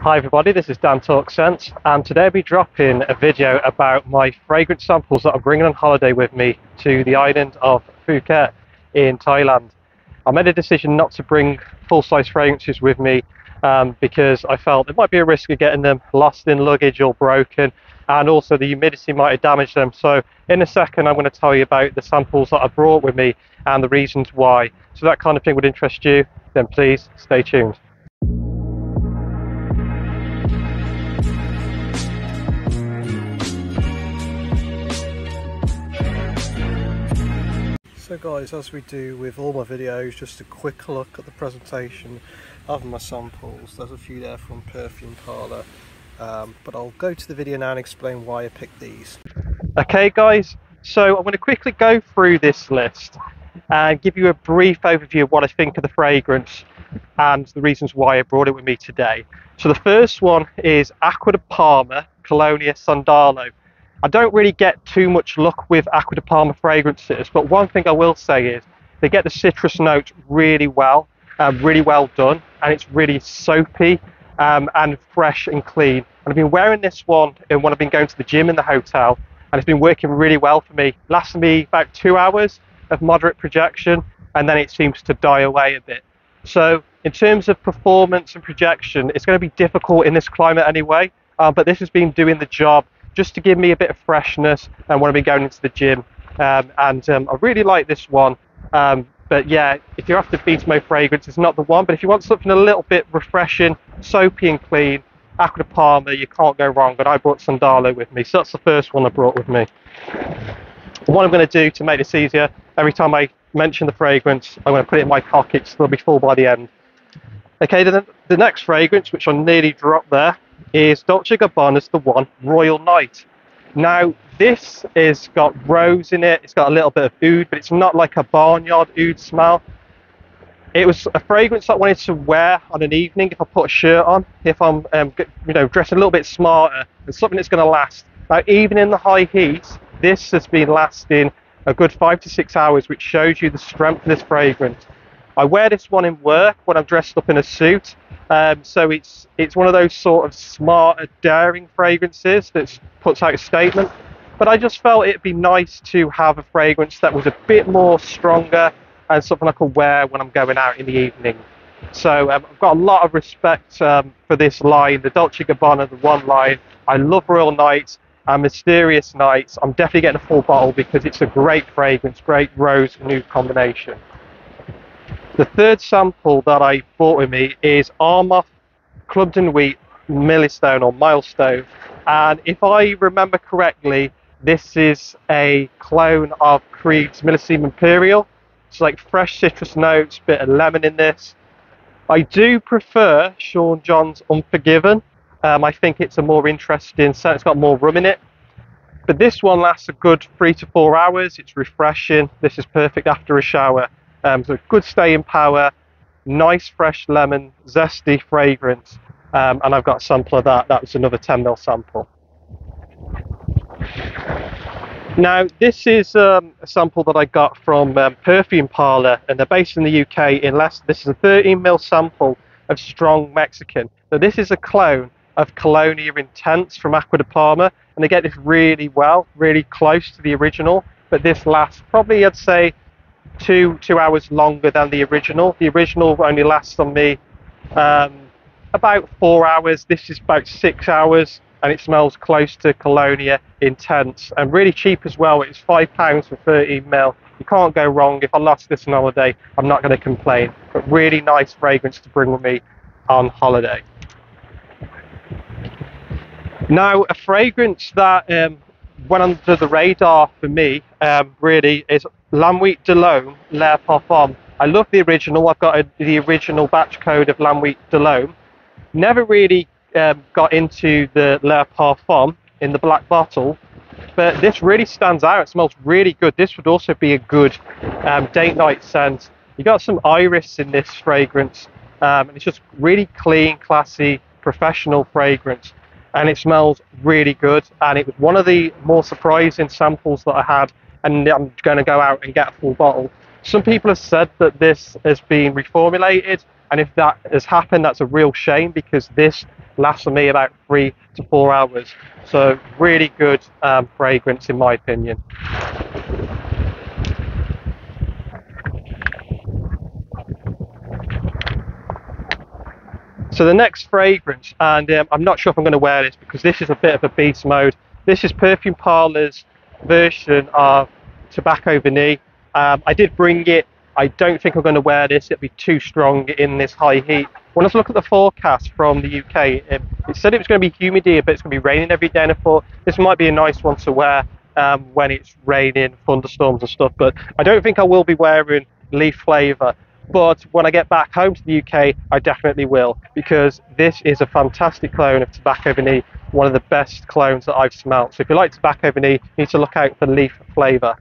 Hi everybody, this is Dan Talks Sense, and today I'll be dropping a video about my fragrance samples that I'm bringing on holiday with me to the island of Phuket in Thailand. I made a decision not to bring full-size fragrances with me because I felt there might be a risk of getting them lost in luggage or broken, and also the humidity might have damaged them. So in a second I'm going to tell you about the samples that I brought with me and the reasons why. So that kind of thing would interest you, then please stay tuned. So guys, as we do with all my videos, just a quick look at the presentation of my samples. There's a few there from Perfume Parlour, but I'll go to the video now and explain why I picked these. Okay guys, so I'm going to quickly go through this list and give you a brief overview of what I think of the fragrance and the reasons why I brought it with me today. So the first one is Acqua di Parma Colonia Sandalo. I don't really get too much luck with Acqua di Parma fragrances, but one thing I will say is they get the citrus notes really well done, and it's really soapy and fresh and clean. And I've been wearing this one when I've been going to the gym in the hotel, and it's been working really well for me. Lasted me about 2 hours of moderate projection, and then it seems to die away a bit. So in terms of performance and projection, it's going to be difficult in this climate anyway, but this has been doing the job just to give me a bit of freshness and when I've been going into the gym. I really like this one. But yeah, if you're after Beatmo fragrance, it's not the one. But if you want something a little bit refreshing, soapy and clean, Acqua di Parma, you can't go wrong. But I brought Sandalo with me, so that's the first one I brought with me. What I'm going to do to make this easier, every time I mention the fragrance, I'm going to put it in my pocket so they'll be full by the end. Okay, then the next fragrance, which I nearly dropped there, is Dolce & Gabbana's The One Royal Night. Now this has got rose in it, it's got a little bit of oud, but it's not like a barnyard oud smell. It was a fragrance I wanted to wear on an evening if I put a shirt on, if I'm dressed a little bit smarter, and something that's going to last. Now even in the high heat, this has been lasting a good 5 to 6 hours, which shows you the strength of this fragrance. I wear this one in work when I'm dressed up in a suit. So it's one of those sort of smarter, daring fragrances that puts out a statement. But I just felt it'd be nice to have a fragrance that was a bit more stronger and something I could wear when I'm going out in the evening. So I've got a lot of respect for this line, the Dolce & Gabbana, the One line. I love Royal Nights and Mysterious Nights. I'm definitely getting a full bottle because it's a great fragrance, great rose and oud combination. The third sample that I brought with me is Armoth Clubbed and Wheat Millstone or Milestone, and if I remember correctly, this is a clone of Creed's Millésime Imperial. It's like fresh citrus notes, bit of lemon in this. I do prefer Sean John's Unforgiven. I think it's a more interesting scent, it's got more rum in it. But this one lasts a good 3 to 4 hours, it's refreshing, this is perfect after a shower. So good staying power, nice fresh lemon, zesty fragrance, and I've got a sample of that. That was another 10ml sample. Now this is a sample that I got from Perfume Parlour, and they're based in the UK in Leicester. This is a 13ml sample of Strong Mexican. So this is a clone of Colonia Intense from Acqua di Parma, and they get this really well, really close to the original, but this lasts probably, I'd say, 2 hours longer than the original. The original only lasts on me about 4 hours. This is about 6 hours, and it smells close to Colonia Intense and really cheap as well. It's £5 for 13ml. You can't go wrong. If I lost this on holiday, I'm not going to complain. But really nice fragrance to bring with me on holiday. Now a fragrance that went under the radar for me really is L'Huile de l'Homme Le Parfum. I love the original. I've got the original batch code of L'Huile de l'Homme. Never really got into the Le Parfum in the black bottle, but this really stands out. It smells really good. This would also be a good date night scent. You got some iris in this fragrance, and it's just really clean, classy, professional fragrance, and it smells really good. And it was one of the more surprising samples that I had, and I'm going to go out and get a full bottle. Some people have said that this has been reformulated And if that has happened, that's a real shame, because this lasts for me about 3 to 4 hours. So really good fragrance in my opinion. So the next fragrance, and I'm not sure if I'm going to wear this because this is a bit of a beast mode. This is Perfume Parlour's version of Tobacco Vanille. I did bring it. I don't think I'm going to wear this. It'll be too strong in this high heat. When I look at the forecast from the UK, it said it was going to be humid here, but it's going to be raining every day. And I thought this might be a nice one to wear when it's raining, thunderstorms and stuff. But I don't think I will be wearing leaf flavour. But when I get back home to the UK, I definitely will, because this is a fantastic clone of Tobacco Vanille, one of the best clones that I've smelt. So if you like Tobacco Vanille, you need to look out for leaf flavour.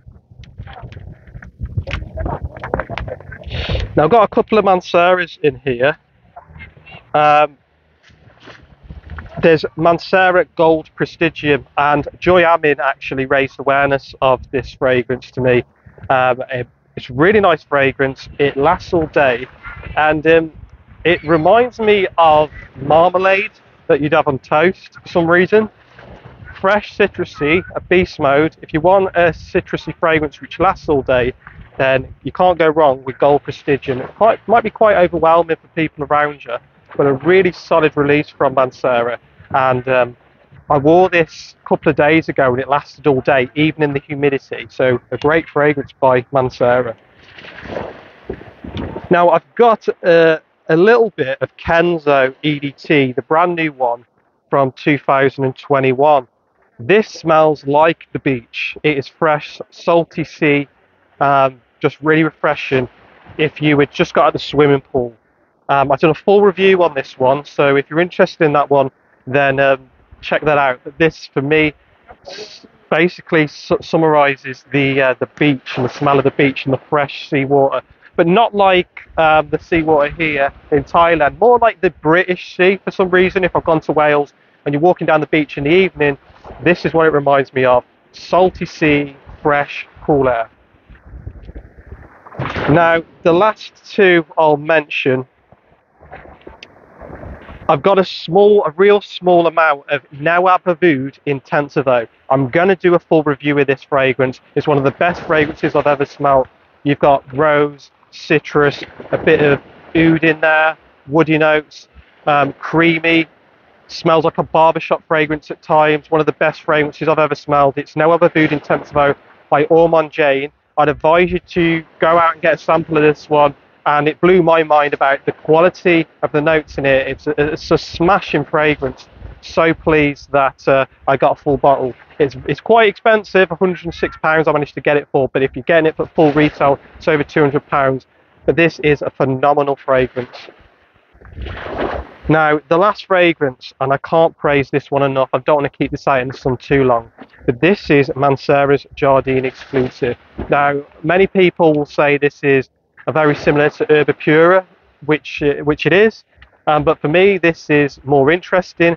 Now I've got a couple of Manceras in here. There's Mancera Gold Prestigium, and Joy Amin actually raised awareness of this fragrance to me. It's a really nice fragrance. It lasts all day, and it reminds me of marmalade that you'd have on toast for some reason. Fresh, citrusy, a beast mode. If you want a citrusy fragrance which lasts all day, then you can't go wrong with Gold Prestigium. It might be quite overwhelming for people around you, but a really solid release from Mancera. And I wore this a couple of days ago and it lasted all day, even in the humidity. So a great fragrance by Mancera. Now I've got a little bit of Kenzo EDT, the brand new one from 2021. This smells like the beach. It is fresh, salty sea, just really refreshing if you had just got out of the swimming pool. I've done a full review on this one, so if you're interested in that one, then check that out. But this, for me, basically summarises the beach and the smell of the beach and the fresh seawater, but not like the seawater here in Thailand, more like the British Sea for some reason. If I've gone to Wales and you're walking down the beach in the evening, this is what it reminds me of: salty sea, fresh, cool air. Now, the last two I'll mention, I've got a real small amount of Nawab Oud Intensivo. I'm going to do a full review of this fragrance. It's one of the best fragrances I've ever smelled. You've got rose, citrus, a bit of oud in there, woody notes, creamy, smells like a barbershop fragrance at times. One of the best fragrances I've ever smelled. It's Nawab Oud Intensivo by Ormond Jane. I'd advise you to go out and get a sample of this one, and it blew my mind about the quality of the notes in it. It's a smashing fragrance. So pleased that I got a full bottle. It's quite expensive, £106 I managed to get it for, but if you're getting it for full retail, it's over £200. But this is a phenomenal fragrance. Now, the last fragrance, and I can't praise this one enough, I don't want to keep this out in the sun too long, but this is Mancera's Jardine exclusive. Now, many people will say this is very similar to Herba Pura, which it is, but for me, this is more interesting.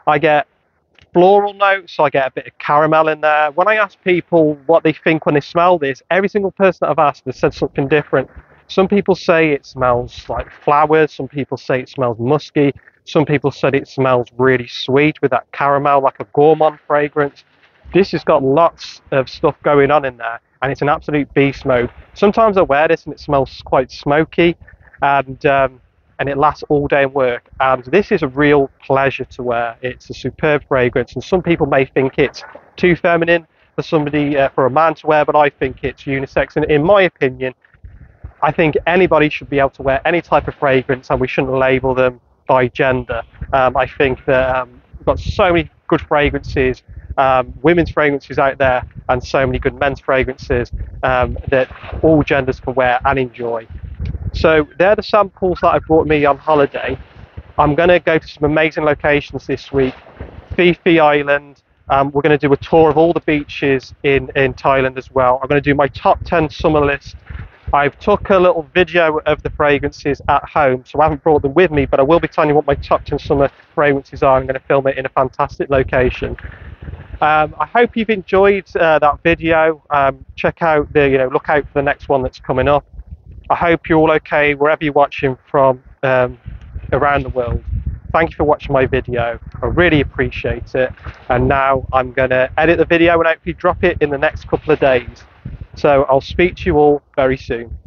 I get floral notes, I get a bit of caramel in there. When I ask people what they think when they smell this, every single person that I've asked has said something different. Some people say it smells like flowers, some people say it smells musky, some people said it smells really sweet with that caramel, like a gourmand fragrance. This has got lots of stuff going on in there, and it's an absolute beast mode. Sometimes I wear this and it smells quite smoky, and it lasts all day in work. And this is a real pleasure to wear. It's a superb fragrance, and some people may think it's too feminine for somebody, for a man to wear, but I think it's unisex. And in my opinion, I think anybody should be able to wear any type of fragrance, and we shouldn't label them by gender. I think that we've got so many good fragrances, women's fragrances out there, and so many good men's fragrances that all genders can wear and enjoy. So they're the samples that I've brought me on holiday. I'm going to go to some amazing locations this week. Phi Phi Island. We're going to do a tour of all the beaches in Thailand as well. I'm going to do my top 10 summer list. I've took a little video of the fragrances at home, so I haven't brought them with me, but I will be telling you what my top 10 summer fragrances are. I'm going to film it in a fantastic location. I hope you've enjoyed that video. Check out look out for the next one that's coming up. I hope you're all okay wherever you're watching from. around the world. Thank you for watching my video. I really appreciate it. And now I'm going to edit the video and hopefully drop it in the next couple of days. So I'll speak to you all very soon.